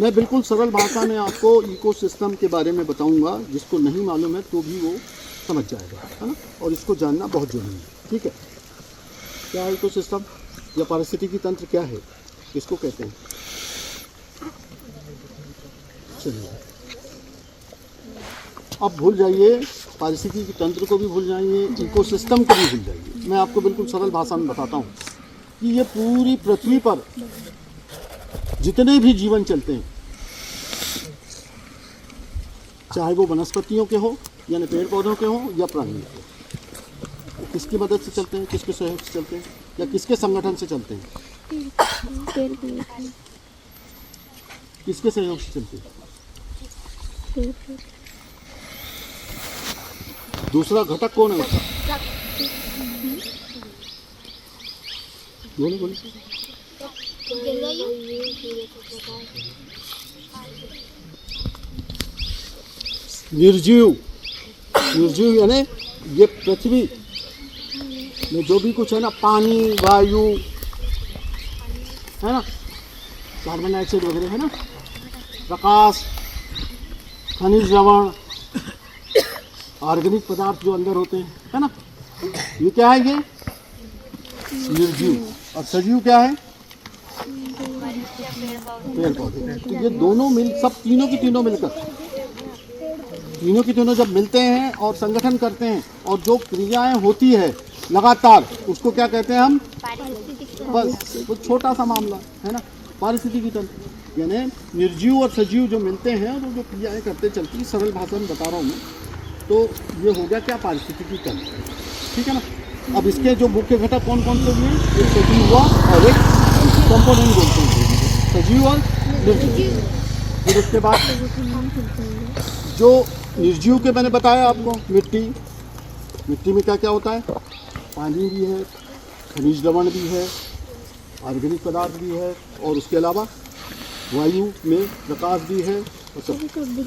मैं बिल्कुल सरल भाषा में आपको इकोसिस्टम के बारे में बताऊंगा, जिसको नहीं मालूम है तो भी वो समझ जाएगा, है ना। और इसको जानना बहुत जरूरी है, ठीक है। क्या है इकोसिस्टम या पारिस्थितिकी तंत्र, क्या है, किसको कहते हैं? चलिए अब भूल जाइए, पारिस्थितिकी तंत्र को भी भूल जाइए, इकोसिस्टम को भी भूल जाइए। मैं आपको बिल्कुल सरल भाषा में बताता हूँ कि ये पूरी पृथ्वी पर जितने भी जीवन चलते हैं, चाहे वो वनस्पतियों के हो यानी पेड़ पौधों के हो या प्राणियों के, तो किसकी मदद से चलते हैं, किसके सहयोग से चलते हैं या किसके संगठन से चलते हैं? किसके सहयोग से चलते हैं? दूसरा घटक कौन है उसका? बोलो बोलो। निर्जीव, निर्जीव यानी ये पृथ्वी में जो भी कुछ है ना, पानी, वायु, है ना, कार्बन डाइऑक्साइड वगैरह, है ना, प्रकाश, खनिज लवण, ऑर्गेनिक पदार्थ जो अंदर होते हैं, है ना, ये क्या है? ये निर्जीव। और सजीव क्या है? पेड़ पौधे। तो ये दोनों मिल, सब तीनों की तीनों मिलकर, तीनों की तीनों जब मिलते हैं और संगठन करते हैं और जो क्रियाएं होती है लगातार, उसको क्या कहते हैं हम? बस वो छोटा सा मामला है ना, पारिस्थितिकी तंत्र। यानी निर्जीव और सजीव जो मिलते हैं और जो क्रियाएं करते चलती, सरल भाषा में बता रहा हूँ मैं, तो ये हो गया क्या? पारिस्थितिकी तंत्र, ठीक है ना। अब इसके जो मुख्य घटक कौन कौन से हैं? एक सजीव हुआ और एक कंपोनेंट बोलते हैं, सजीव और निर्जीव। फिर उसके बाद जो निर्जीव के मैंने बताया आपको, मिट्टी, मिट्टी में क्या क्या होता है? पानी भी है, खनिज लवण भी है, ऑर्गेनिक पदार्थ भी है, और उसके अलावा वायु में प्रकाश भी है, और सब,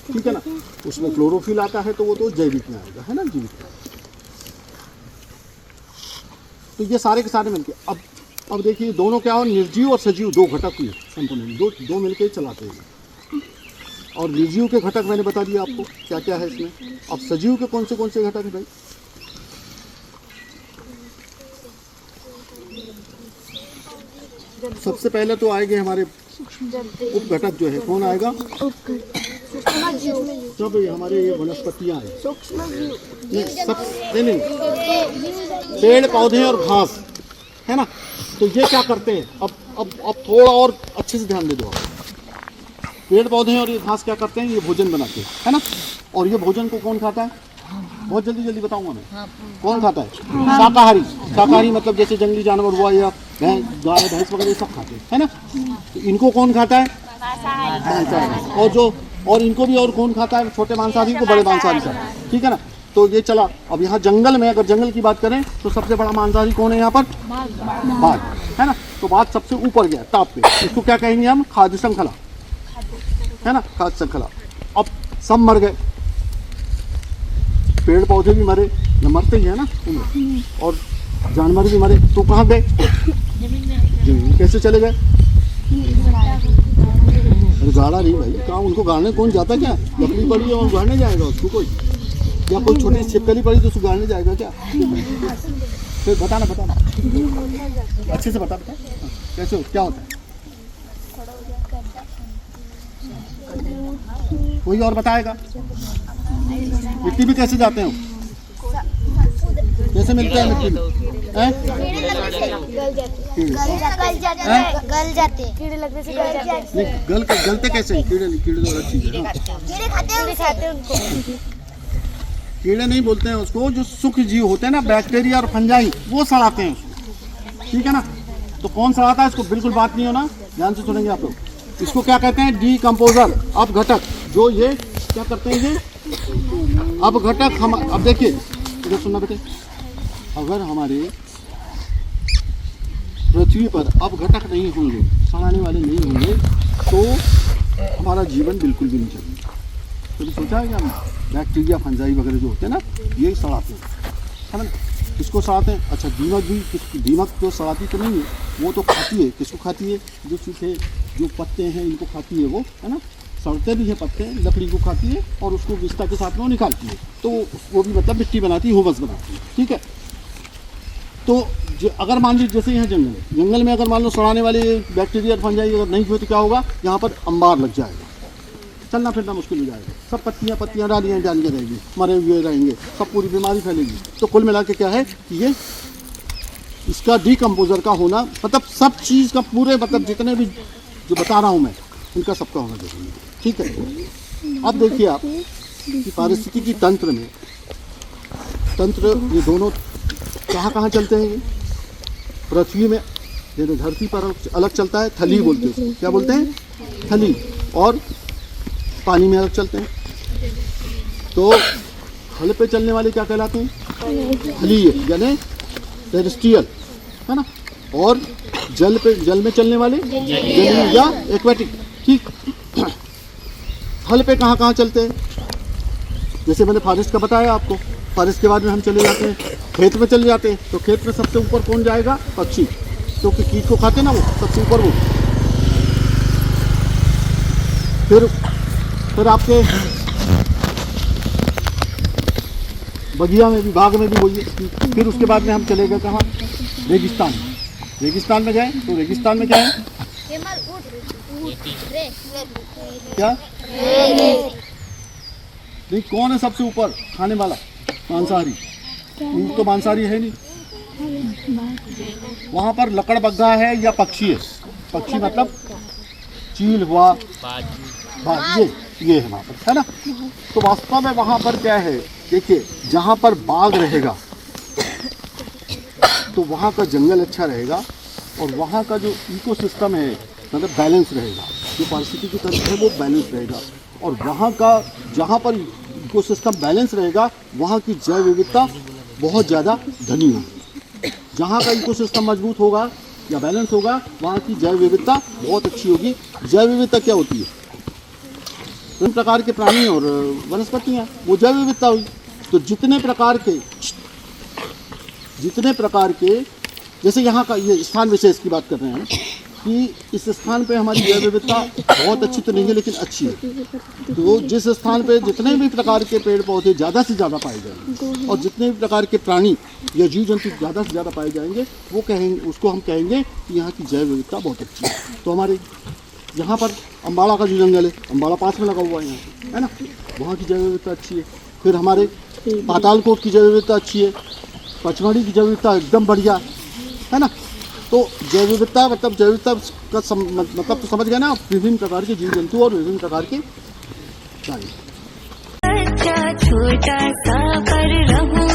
ठीक है ना। उसमें क्लोरोफिल आता है, तो वो तो जैविक में आएगा, है ना, जीवित में। तो ये सारे के सारे मिलके अब देखिए दोनों क्या हो? निर्जीव और सजीव दो घटक हुए, कंपोनेंट दो मिलके चलाते हैं। और निर्जीव के घटक मैंने बता दिया आपको क्या क्या है इसमें। अब सजीव के कौन से घटक है भाई? सबसे पहले तो आएंगे हमारे उप घटक जो है, कौन आएगा? सब हमारे ये वनस्पतियाँ हैं, नहीं, पेड़ पौधे और घास, है ना। तो ये क्या करते हैं? अब थोड़ा और अच्छे से ध्यान दे दो आप। पेड़ पौधे और ये घास क्या करते हैं? ये भोजन बनाते हैं, है ना। और ये भोजन को कौन खाता है? बहुत जल्दी बताऊंगा मैं। कौन खाता है? शाकाहारी। शाकाहारी मतलब जैसे जंगली जानवर हुआ या गाय भैंस वगैरह सब खाते हैं, है ना। तो इनको कौन खाता है? मांसाहारी। और इनको भी और कौन खाता है? छोटे मांसाहारी को बड़े मांसाहारी खाता, ठीक है ना। तो ये चला। अब यहाँ जंगल में, अगर जंगल की बात करें तो सबसे बड़ा मांसाहारी कौन है यहाँ पर? बाघ, है ना। तो बाघ सबसे ऊपर गया टॉप पे। इसको क्या कहेंगे हम? खाद्य श्रृंखला, है ना, खाद्य श्रृंखला। अब सब मर गए, पेड़ पौधे भी मरे, या मरते ही है ना, और जानवर भी मरे। तो कहाँ गए? जमीन। कैसे चले गए? अरे गाड़ा नहीं भाई, कहाँ? उनको गाड़ने कौन जाता? क्या लकड़ी पड़ी है और गाड़ने जाएगा उसको कोई? या कोई छोटी छिपकली पड़ी तो उसको गाड़ने जाएगा क्या? फिर बताना अच्छे से बता कैसे हो, क्या होता है? कोई और बताएगा? मिट्टी में कैसे जाते हो? कैसे मिलते हैं मिट्टी में? गल जाते कीड़े लगने से गल जाते। गलते कैसे? कीड़े तो अलग चीज है ना। कीड़े खाते हैं उनको। कीड़े नहीं बोलते हैं उसको, जो सूक्ष्म जीव होते हैं ना, बैक्टीरिया और फंजाई, वो सड़ाते हैं उसको, ठीक है ना। तो कौन सड़ाता है इसको? बिल्कुल बात नहीं हो ना, ध्यान से सुनेंगे आप लोग। इसको क्या कहते हैं? डीकम्पोजर। अब घटक जो ये क्या करते हैं? ये अब घटक हम, अब देखिए इधर सुनना बेटे, अगर हमारे पृथ्वी पर अब घटक नहीं होंगे, सड़ाने वाले नहीं होंगे, तो हमारा जीवन बिल्कुल भी नहीं चलेगा। कभी सोचा है क्या? बैक्टीरिया फंजाई वगैरह जो होते हैं ना, ये सड़ाते हैं, है ना। किसको सड़ाते हैं? अच्छा दीमक भी, दीमक तो सड़ाती तो नहीं है, वो तो खाती है। किसको खाती है? जो सूखे जो पत्ते हैं इनको खाती है वो, है ना। सड़ते भी हैं पत्ते, लकड़ी को खाती है और उसको विस्ता के साथ में वो निकालती है, तो वो भी मतलब मिट्टी बनाती है, हुमस बनाती है, ठीक है। तो अगर मान लीजिए जैसे यहाँ जंगल में अगर मान लो सड़ाने वाले बैक्टीरिया फंजाई अगर नहीं हुए तो क्या होगा? यहाँ पर अंबार लग जाएगा, चलना फिरना मुश्किल हो जाएगा, सब पत्तियाँ डालियाँ रहेंगी, मरे हुए रहेंगे, सब पूरी बीमारी फैलेगी। तो कुल मिला के क्या है कि ये इसका डिकम्पोजर का होना, मतलब सब चीज़ का पूरे, मतलब जितने भी जो बता रहा हूँ मैं, इनका सबका होना जरूरी है, ठीक है। अब देखिए आप कि पारिस्थितिकी तंत्र में, तंत्र ये दोनों कहाँ चलते हैं? ये पृथ्वी में, जैसे धरती पर अलग चलता है, थली बोलते हैं उसको, क्या बोलते हैं? थली। और पानी में अलग चलते हैं। तो थल पे चलने वाले क्या कहलाते हैं? थलीय, यानी टेरेस्ट्रियल, है ना। और जल में चलने वाले जलीय या एक्वेटिक, ठीक। थल पे कहाँ चलते हैं? जैसे मैंने फॉरेस्ट का बताया आपको, फॉरेस्ट के बाद में हम चले जाते हैं खेत में चले जाते हैं। तो खेत में सबसे ऊपर कौन जाएगा? पक्षी, क्योंकि कीट को खाते ना वो, सबसे ऊपर वो। फिर आपके बगिया में भी, बाग में भी वही है। फिर उसके बाद में हम चले गए कहाँ? रेगिस्तान। रेगिस्तान में गए तो रेगिस्तान में क्या है? क्या नहीं, कौन है सबसे ऊपर खाने वाला? मांसाहारी। ऊँट तो मांसाहारी है नहीं। वहाँ पर लकड़बग्घा है या पक्षी है? पक्षी मतलब चील हुआ, ये है वहाँ पर, है ना। तो वास्तव में वहाँ पर क्या है? देखिए, जहाँ पर बाघ रहेगा तो वहाँ का जंगल अच्छा रहेगा और वहाँ का जो इकोसिस्टम है मतलब बैलेंस रहेगा, जो पारिस्थितिकी तंत्र है वो बैलेंस रहेगा। और वहाँ का जहाँ पर इकोसिस्टम बैलेंस रहेगा वहाँ की जैव विविधता बहुत ज़्यादा घनी होगी। जहाँ का इकोसिस्टम मजबूत होगा या बैलेंस होगा वहाँ की जैव विविधता बहुत अच्छी होगी। जैव विविधता क्या होती है? विभिन्न प्रकार के प्राणी और वनस्पतियाँ, वो जैव विविधता हुई। तो जितने प्रकार के जैसे यहाँ का ये स्थान विशेष की बात कर रहे हैं कि इस स्थान पे हमारी जैव विविधता बहुत अच्छी तो नहीं है लेकिन अच्छी है। तो जिस स्थान पे जितने भी प्रकार के पेड़ पौधे ज़्यादा से ज़्यादा पाए जाएंगे और जितने भी प्रकार के प्राणी या जीव जंतु ज़्यादा से ज़्यादा पाए जाएंगे वो कहेंगे, उसको हम कहेंगे कि यहाँ की जैव विविधता बहुत अच्छी है। तो हमारे यहाँ पर अम्बाड़ा का जो जंगल है, अम्बाड़ा पास में लगा हुआ है यहाँ, है ना, वहाँ की जैव विविधता अच्छी है। फिर हमारे पातालकोट की जैव विविधता अच्छी है, पचमढ़ी की जैव विविधता एकदम बढ़िया है ना। तो जैव विविधता मतलब जैव विविधता का मतलब तो समझ गए ना, विभिन्न प्रकार के जीव जंतु और विभिन्न प्रकार के प्राणी। छोटा सा पर रहूं